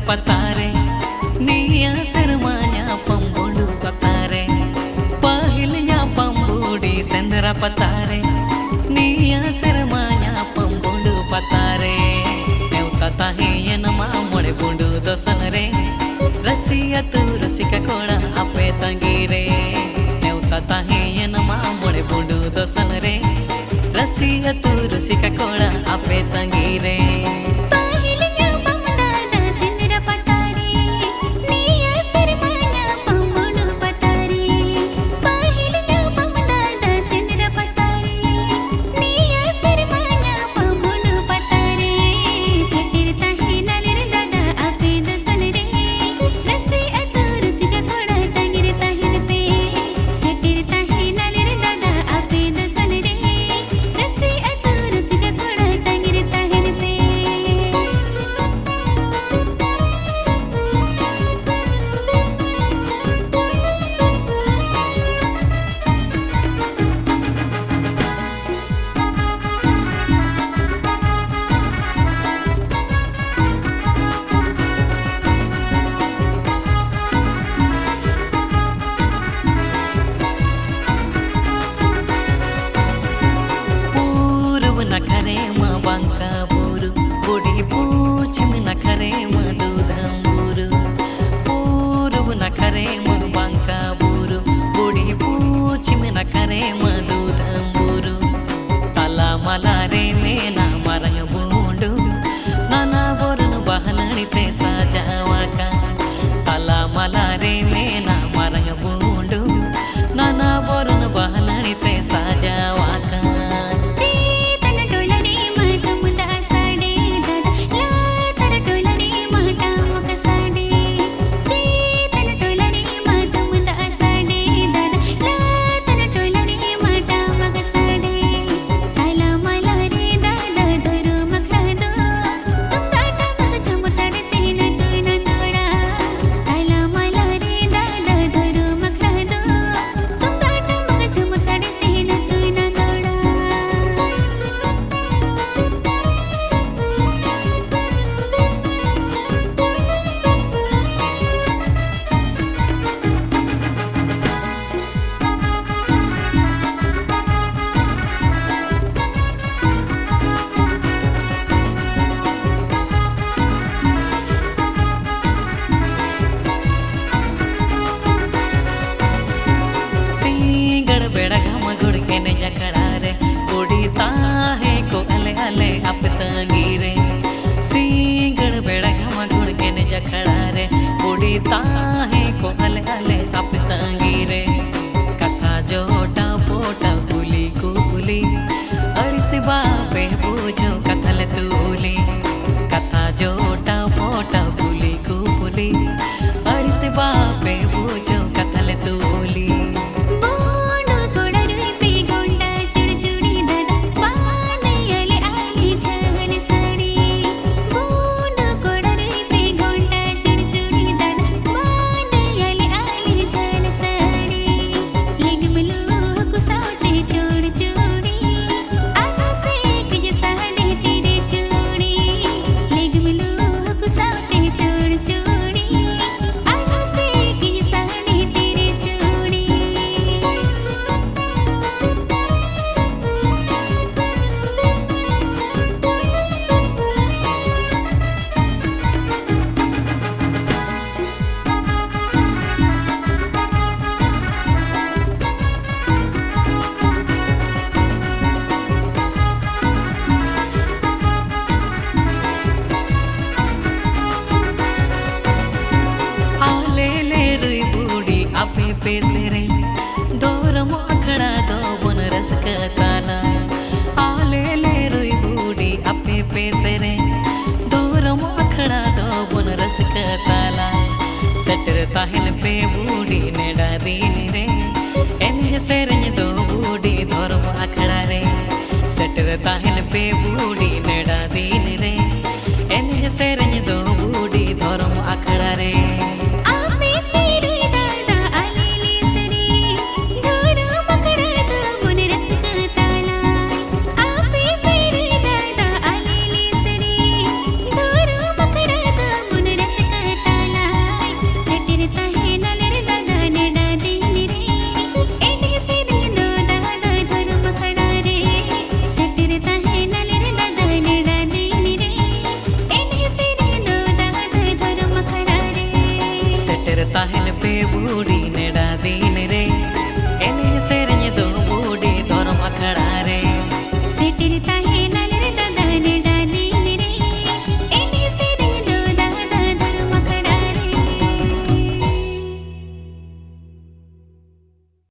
पतारे निया सरमान्या पंबुडु पतारे पहिलnya pambudi sendera पतारे निया सरमान्या पंबुडु पतारे नेवता ताहियन मामुळे बुंडु दोसनरे रसिया तू रसिका कोड़ा आपे तंगीरे नेवता ताहियन मामुळे बुंडु दोसनरे रसिया तू रसिका कोड़ा आपे तंगीरे नखरे मा बांका बुरु बुढ़ी पूछम नखरे मा दूधंबुरु पूरब नखरे मा बांका बुरु बुढ़ी पूछम नखरे मा दूधंबुरु तला मला रे मेना मरंग बूंडु नाना बोरन बहनते साजावाका तला मला रे मेना मरंग बूंडु नाना बोरन बहनते साजावाका जकड़ारे उड़ी ताहे को अले अले आप तंगीरे सिंगड़ बेड़ा घमा गुड़ के ने जकड़ारे उड़ी ताहे को अले अले आप तंगीरे कथा जोटा पोटा पुली कुली अड़ी से बापे पूछो कथल तूली कथा जोटा पोटा पुली कुली अड़ी से बापे पूछो कथल तूली पेसरे दोरम अखड़ा दो बन रस कताला आले ले रुई बूढ़ी अपे पेसरे दोरम अखड़ा दो बन रस कताला सटर ताहिन पे बूढ़ी नेड़ा दीन रे एन सेरन दो बूढ़ी दोरम अखड़ा रे सटर ताहिन पे बूढ़ी नेड़ा दीन रे एन सेरन दो बूढ़ी दोरम अखड़ा रे फिरता है